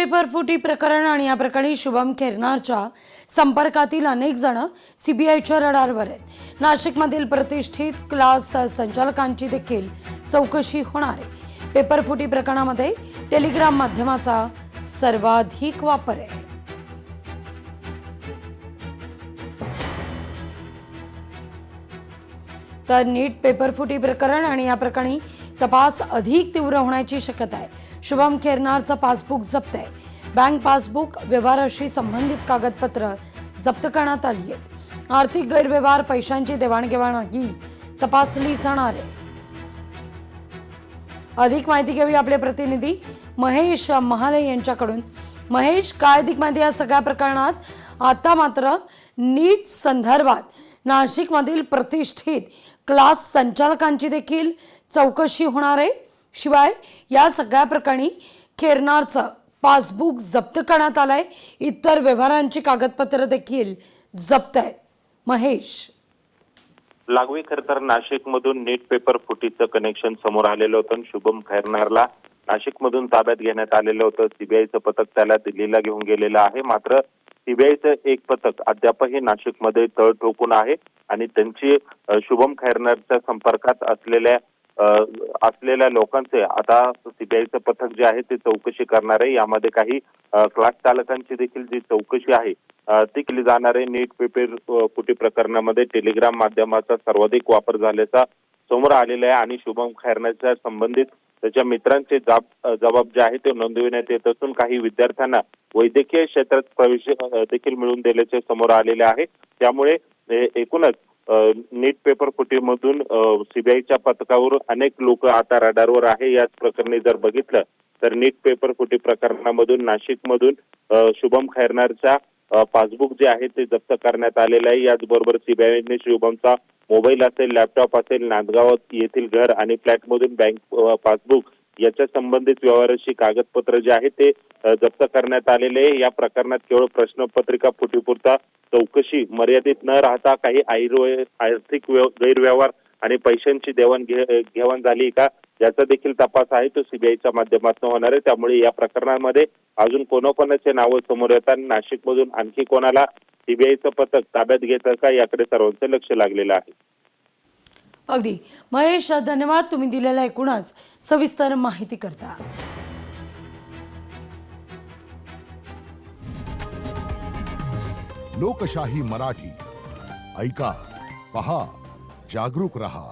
Paper फुटी प्रकरण आणि या प्रकरणी शुभम खेरनारच्या संपर्कातील अनेक जण सीबीआयच्या रडारवर आहेत। नाशिकमधील प्रतिष्ठित क्लास संचालकांची देखील चौकशी होणार आहे। पेपर फुटी प्रकरणामध्ये टेलिग्राम माध्यमाचा सर्वाधिक वापर आहे। तर नीट पेपर फुटी प्रकरण आणि या प्रकरणी तपास अधिक तीव्र होण्याची शक्यता आहे। शुभम खेरनारचं पासबुक जप्त आहे। बँक पासबुक व्यवहाराशी संबंधित कागदपत्र जप्त करण्यात आली आहेत। आर्थिक गैरव्यवहार, पैशांची देवाणघेवाणही तपासली जाणार आहे। अधिक माहिती घेऊया आपले प्रतिनिधी महेश महाले यांच्याकडून। महेश, काय अधिक माहिती या सगळ्या प्रकरणात? आता मात्र नीट संदर्भात नाशिकमधील प्रतिष्ठित क्लास संचालकांची देखील चौकशी होणार आहे। शिवाय या सगळ्या प्रकरणी खेरनारचं पासबुक जप्त करण्यात आलंय। इतर व्यवहारांची कागदपत्र देखील जप्त आहेत। महेश, लागवी खरं तर नाशिकमधून नीट पेपर फुटीचं कनेक्शन समोर आलेलं होतं। शुभम खैरनारला नाशिकमधून ताब्यात घेण्यात आलेलं होतं। सीबीआयचं पथक त्याला दिल्लीला घेऊन गेलेलं आहे। मात्र सीबीआयचं एक पथक अद्यापही नाशिकमध्ये तळ ठोकून आहे आणि त्यांची शुभम खैरनारच्या संपर्कात असलेल्या लोकांचे आता सीबीआयचं पथक जे आहे ते चौकशी करणार आहे। यामध्ये काही क्लास चालकांची देखील जी चौकशी आहे ती केली जाणार आहे। नीट पेपर फुटी प्रकरणामध्ये टेलिग्राम माध्यमाचा सर्वाधिक वापर झाल्याचा समोर आलेला आहे आणि शुभम खैरनारच्या संबंधित त्याच्या मित्रांचे जबाब जे आहे ते नोंदविण्यात येत असून काही विद्यार्थ्यांना वैद्यकीय क्षेत्रात प्रवेश देखील मिळवून दिल्याचे समोर आलेले आहे। त्यामुळे एकूणच नीट पेपर फुटीमधून सीबीआयच्या पथकावर अनेक लोक आता रडारवर आहे। याच प्रकरणी जर बघितलं तर नीट पेपर फुटी प्रकरणामधून नाशिकमधून शुभम खैरनारच्या पासबुक जे आहे ते जप्त करण्यात आलेलं आहे। याचबरोबर सीबीआयने शुभमचा मोबाईल असेल, लॅपटॉप असेल, नांदगाव येथील घर आणि फ्लॅटमधून बँक पासबुक याच्या संबंधित व्यवहाराची कागदपत्र जे आहे ते जप्त करण्यात आलेले आहे। या प्रकरणात केवळ प्रश्नपत्रिका फुटीपुरता चौकशी मर्यादित न राहता काही आर्थिक गैरव्यवहार आणि पैशांची देवाणघेवाण झाली का याचा देखील तपास आहे तो सीबीआयच्या माध्यमातून होणार आहे। त्यामुळे या प्रकरणामध्ये अजून कोणाकोणाचे नावं समोर येतात, नाशिकमधून आणखी कोणाला सीबीआयचं पथक ताब्यात घेतं का याकडे सर्वांचं लक्ष लागलेलं आहे। अगदी महेश, धन्यवाद तुम्ही दिलेल्या एकूणच सविस्तर माहिती करता। लोकशाही मराठी ऐका, पहा, जागरूक रहा।